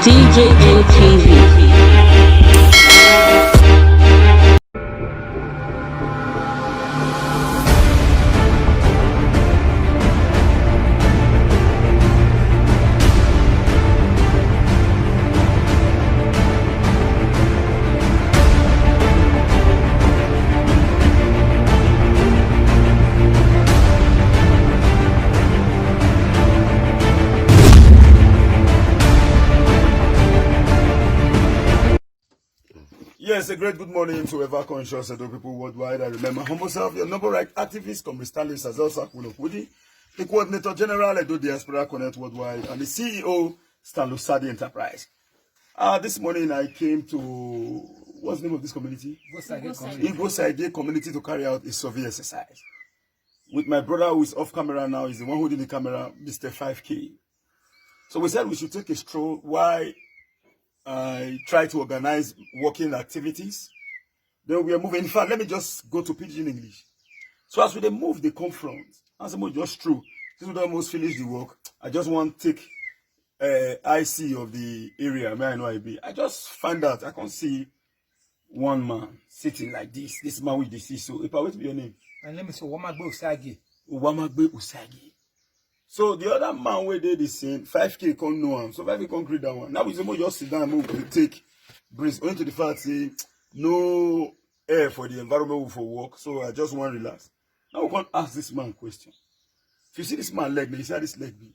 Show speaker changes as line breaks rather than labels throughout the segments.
DJA TV.
Yes, a great good morning to ever conscious and people worldwide. I remember humble self, your number right activist, Comrade Stanley Sazelsa Kunokudi, the coordinator general Edo Diaspora Connect Worldwide, and the CEO, Stanley Sadi Enterprise. This morning I came to, what's the name of this community? Igbo Saige community to carry out a survey exercise. With my brother who is off camera now, is the one holding the camera, Mr. 5K. So we said we should take a stroll. Why? I try to organize working activities. Then we are moving. In fact, let me just go to Pidgin English. So as we move, they confront. As I'm just true. Since we almost finished the work, I just want to take IC of the area. Where I know I be. I just find out I can't see one man sitting like this. This man with the see. So if I wait for your name.
My name is Owamagbe Usagi.
Owamagbe Usagi. So the other man where they the same 5K can't know him. So 5K can't create that one. Now we just sit down and move to take breeze. Only to the fact say no air for the environment for work. So I just want to relax. Now we can't ask this man a question. If you see this man leg, you see how this leg be.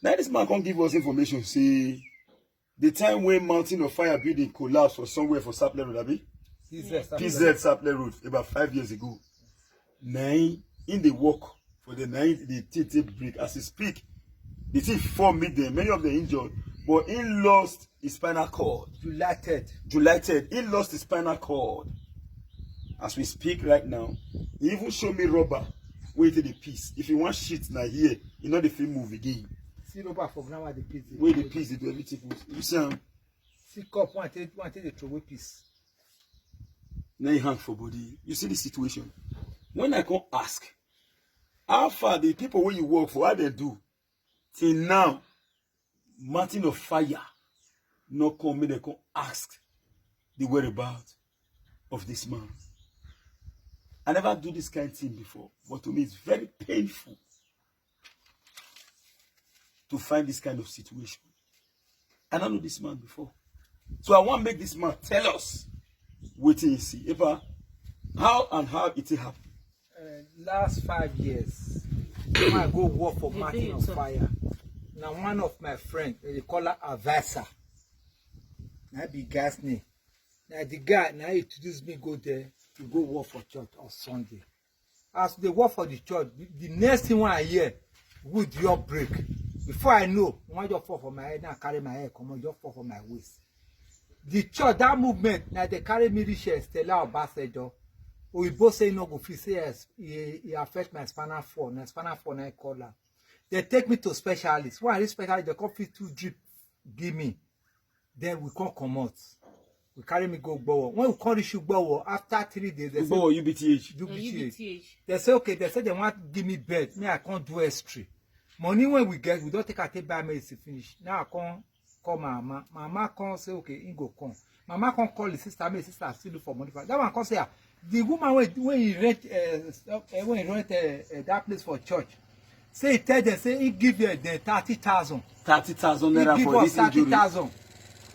Now this man can't give us information. Say the time when Mountain of Fire building collapsed for somewhere for Sapler Road, Abi? PZ Sapler Road about 5 years ago. Now in the work. For the night, the TT break. As he speak, the thief fall midday. Many of them injured, but he lost his spinal cord.
July 3rd.
July 3rd. He lost his spinal cord. As we speak right now, he even showed me rubber. Wait till the piece. If you want shit now here, you know the film move again.
See rubber from now at the piece.
Wait the piece, they do everything. You see him?
See cup, one take the throw piece.
Now he hang for body. You see the situation. When I come ask, how far the people where you work for, what they do? Till now, Mountain of Fire no come, they come ask the whereabouts of this man. I never do this kind of thing before, but to me it's very painful to find this kind of situation. I don't know this man before. So I want to make this man tell us what he see. How it happened.
Last 5 years, when I go work for Mountain of Fire, now one of my friends, they call her Avasa. Now be gas name. Now the guy, now he introduced me go there to go work for church on Sunday. As they work for the church, the next thing when I hear, wood your break. Before I know, when I just fall for my head, now carry my head, come on, just fall for my waist. The church, that movement, now they carry me reach Stella Ambassador. We both say no go fit say yes, he affect my spinal cord, na collar. They take me to specialists. When I reach specialist, they come fit 2 drip, give me. Then we come out. We carry me go Gbowo. When we come reach Gbowo, after 3 days, they say
UBTH.
They say okay, they say they want to give me bed. Me, I can't do S3. Money when we get, we don't take buy medicine finish. Now I can't call mama. Mama can't say okay, he go come. Mama can't call the sister, my sister still look for money for that one. Can't say the woman when he rent that place for church, say he tell them say he give them 30,000.
30,000 naira for this injury.
30,000.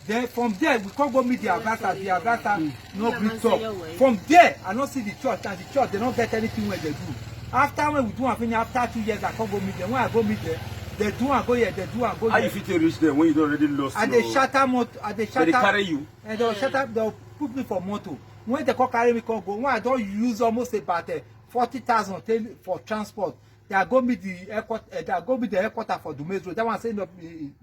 Then from there we can't go meet the Avata. The Avata no bring talk. From there I don't see the church, and the church they don't get anything when they do. After when we do and finish, after 2 years I can't go meet them. When I go meet them, they do and go here, they do and go
there.
How
you fit reach them when you already lost?
And they shatter motor, and they shatter.
They carry you.
And they'll shatter. They'll put me for motor. When they come carry me, come go. When I don't use almost about 40,000 for transport, they are going to be the airport. They are going to be the headquarters for Dumais Road. That one say no,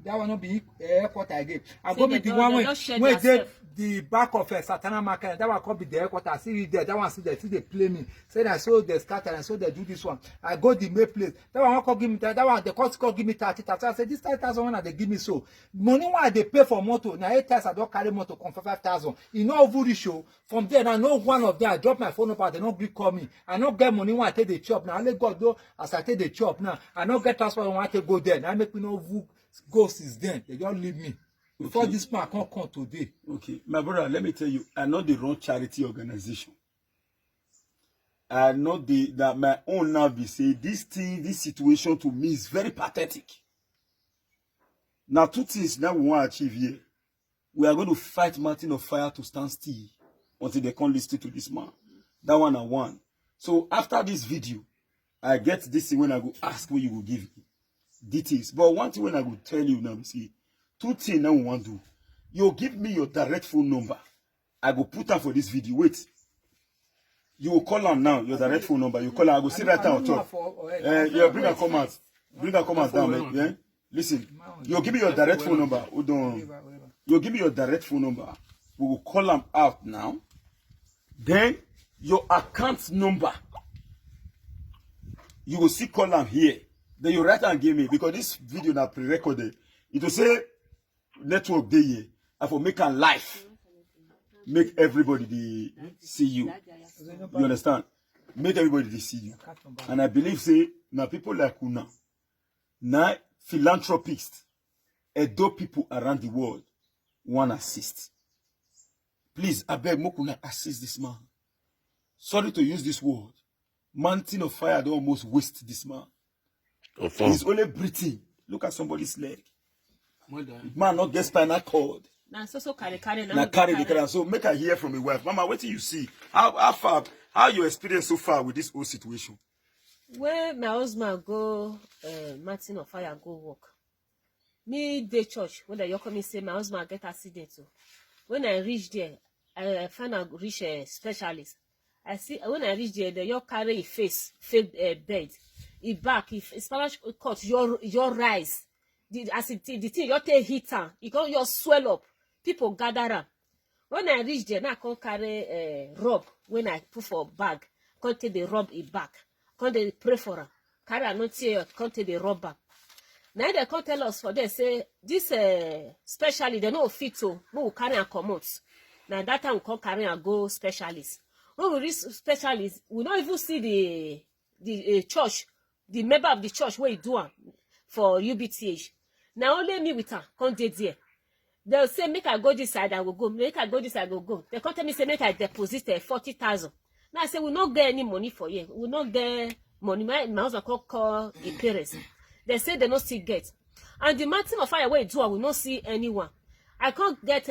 that one not be airport again. I'm going to be the one when they the back of Satana Market. That one come be the headquarters. See there. That one see they play me. Say that so they scatter and so they do this one. I go the main place. That one come give me that one. The cost give me 30,000. I say this 30,000 one they give me so money why they pay for motor. Now 8 times I don't carry motor come for 5,000. You know who show from there. Now no one of them. I drop my phone up. They don't call me. I don't get money when I take the chop. Now let God do as I take the chop now. I don't get transport when I take go there. Now make me know who go since then. They don't leave me. Before this man can't come today.
Okay, my brother, let me tell you, I know the wrong charity organization. I know that my own now be say this thing, this situation to me is very pathetic. Now, two things now we want to achieve here. We are going to fight Mountain of Fire to stand still until they can't listen to this man. That one and one. So after this video, I get this thing when I go ask what you will give me. Details. But one thing when I will tell you now, see, two things now we want to do. You give me your direct phone number. I go put up for this video. Wait. You will call on now, your direct phone number. You call on, I go see right now on top. Yeah, bring a comment. Bring a comment down, man. Yeah? Listen, you give me your direct phone number. Hold on. You give me your direct phone number. We will call them out now. Then your account number. You will see call them here. Then you write and give me because this video now pre-recorded. It will say network day here. I will make a live. Make everybody see you. You understand? Make everybody see you. And I believe say now people like Una, now philanthropists, Edo people around the world want assist. Please, I beg Mokuna assist this man. Sorry to use this word. Mountain of Fire don't almost waste this man. He's only breathing. Look at somebody's leg. Man not get spinal cord.
Carry.
So make her hear from a wife. Mama, what do you see? How you experience so far with this whole situation?
When my husband go Mountain of Fire go work. Me the church when they come say my husband get accident. So when I reach there, I find out reach a specialist. I see when I reach there, they carry a fake bed, a back, if spinal cut your rise. The thing you take hit her, you can your swell up. People gather up. When I reach there, now I can carry rub. When I put for bag, can't take the rub in back. Can't they pray for her? Carry not say can't take the rub back. Now they can't tell us for they say this specially they no fit to we will carry and come out. Now that time we can carry and go specialist. When we reach specialist, we don't even see the church, the member of the church where you do for UBTH. Now only me with her can't dey there. They'll say make I go this side, I will go. Make I go this side, I will go. They can't tell me say make I deposit 40,000. Now I say we not get any money for you. We not get money. My husband call the parents. They say they not still get. And the Mountain of Fire where you do, I will not see anyone. I can't get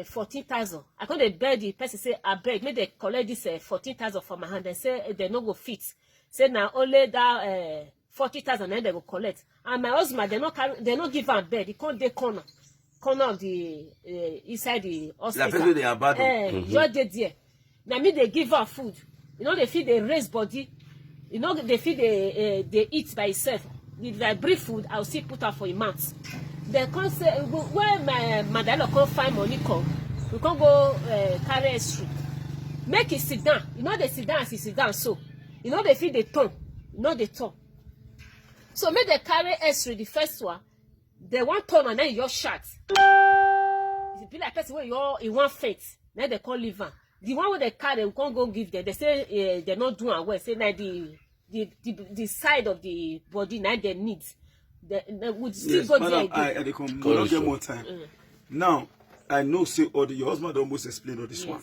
14,000. I can't beg the person say I beg. Make they collect this 14,000 from my hand. They say they no go fit. Say now only that 40,000 then they go collect. And my husband they not give her bed. He can't dey corner of the inside the hospital.
La they abandon.
Just there. Now me they give her food. You know they feed the raised body. You know they feed they eat by itself. If I bring food, I'll still put her for a month. They can't say where my mother can't find money come. We can't go carry X-ray. Make it sit down. You know they sit down as he sit down so. You know they feed the tongue. You know the tongue. So make they carry X-ray the first one. They want turn and then you shot. It be like person where you want faint. Then they can't leave her. The one where they carry, we can't go give them. They say they're not doing well. Say that the side of the body now they need. They would still go
madam,
there.
I come not get more time. Now I know say all your husband almost explained all this one.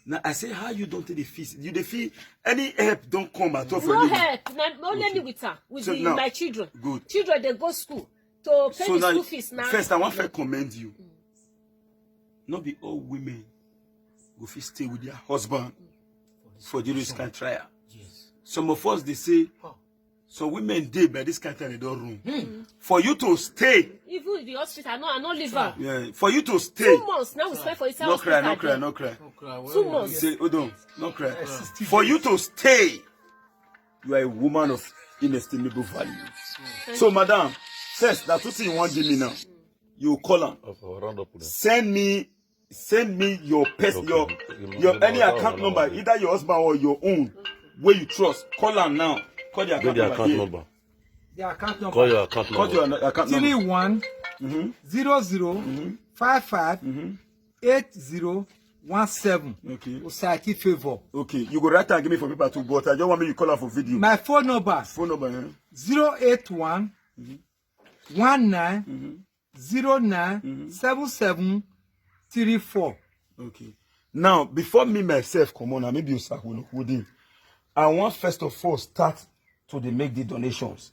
Now I say how you don't take the fees. You the fee any help don't come at all for
no
you.
help. Now only me with her with
So
the,
now,
my children.
good.
Children they go school to pay the
now,
school fees now.
First I want to commend you. Not be all women go fit stay with their husband for this kind of trial.
Yes.
Some of us they say some women dey by this kind of time they don't room. For you to stay.
Even the hospital, I no live her.
Yeah, for you to stay.
2 months now we spend for inside
No cry,
hospital.
no cry, no cry.
2 months.
Say, hold on, no cry. For you to stay, you are a woman of inestimable value. So, madam, first, that two things you want to give me now. You call her. Send me your your any account number, either your husband or your own, where you trust. Call her now. Call the account number.
The account number.
Call your account
Call
number.
your account number.
31 00 55 8017.
Okay.
Society Favor.
Okay. You go write and give me for paper too, but I just want me to call her for video.
My phone number
Phone number,
081 19 097734.
Okay. Now, before me myself come on, and maybe you start with him, I want first of all start to dey make the donations.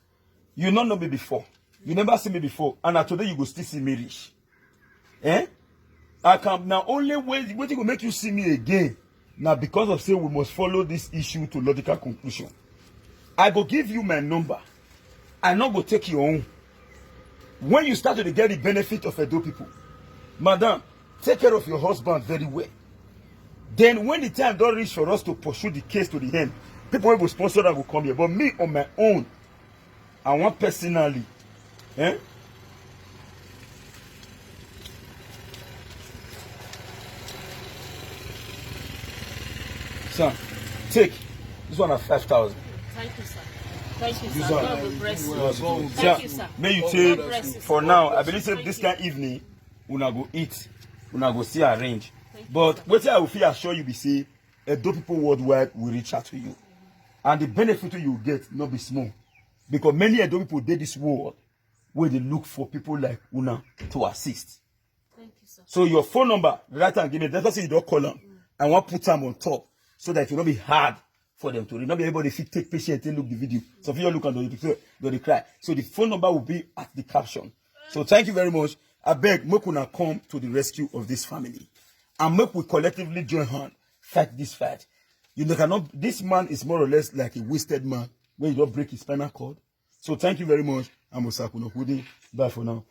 You not know me before. You never see me before. And today you go still see me rich. Eh? I can now only way what will make you see me again. Now because of say we must follow this issue to logical conclusion. I go give you my number. I not go take your own. When you start to get the benefit of Edo people, madam, take care of your husband very well. Then when the time don't reach for us to pursue the case to the end, people will sponsor that will come here. But me on my own, I want personally, eh? Son, take this one at 5,000.
Thank you, sir. Thank you,
This
sir.
one.
God will bless you.
Sir,
Thank you, sir.
may you
God
take
bless you,
for
sir.
now.
God
I
bless
believe
you.
say this
Thank
kind evening, una go eat, una go see arrange.
Thank you,
But
sir.
what I will feel assure you be say, Edo people worldwide will reach out to you, and the benefit you get not be small, because many Edo people did this world where they look for people like una to assist.
Thank you, sir.
So your phone number, write and give me. That's why you don't call them. I want to put them on top so that it will not be hard for them to read. Not be everybody fit take patient and look the video. So if you look and do the cry. So the phone number will be at the caption. So thank you very much. I beg make una come to the rescue of this family. And make we collectively join hand fight this fight. You know, cannot this man is more or less like a wasted man when you don't break his spinal cord. So thank you very much. I'm Osakuno Kudi. Bye for now.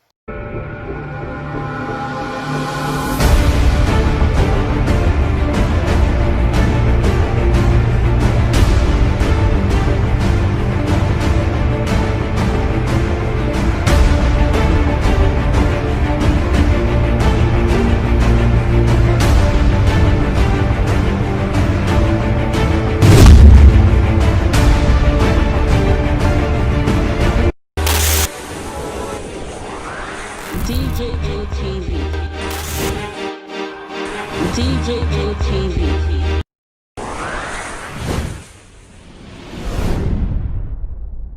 DJ ATV. DJ ATV.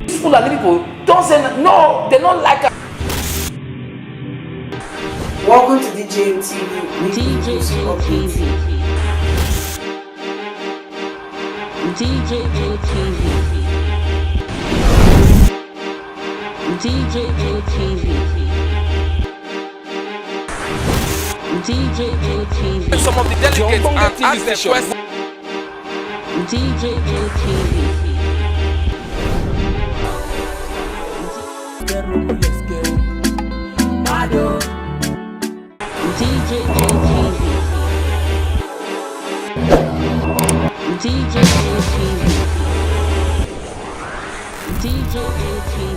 These Fulani people don't say no, they don't like us.
Welcome to DJ TV.
DJ ATV. DJ ATV. DJ ATV. DJ ATV.
Some of the delegates and ask them questions.
DJ ATV. DJ ATV. DJ ATV. DJ ATV.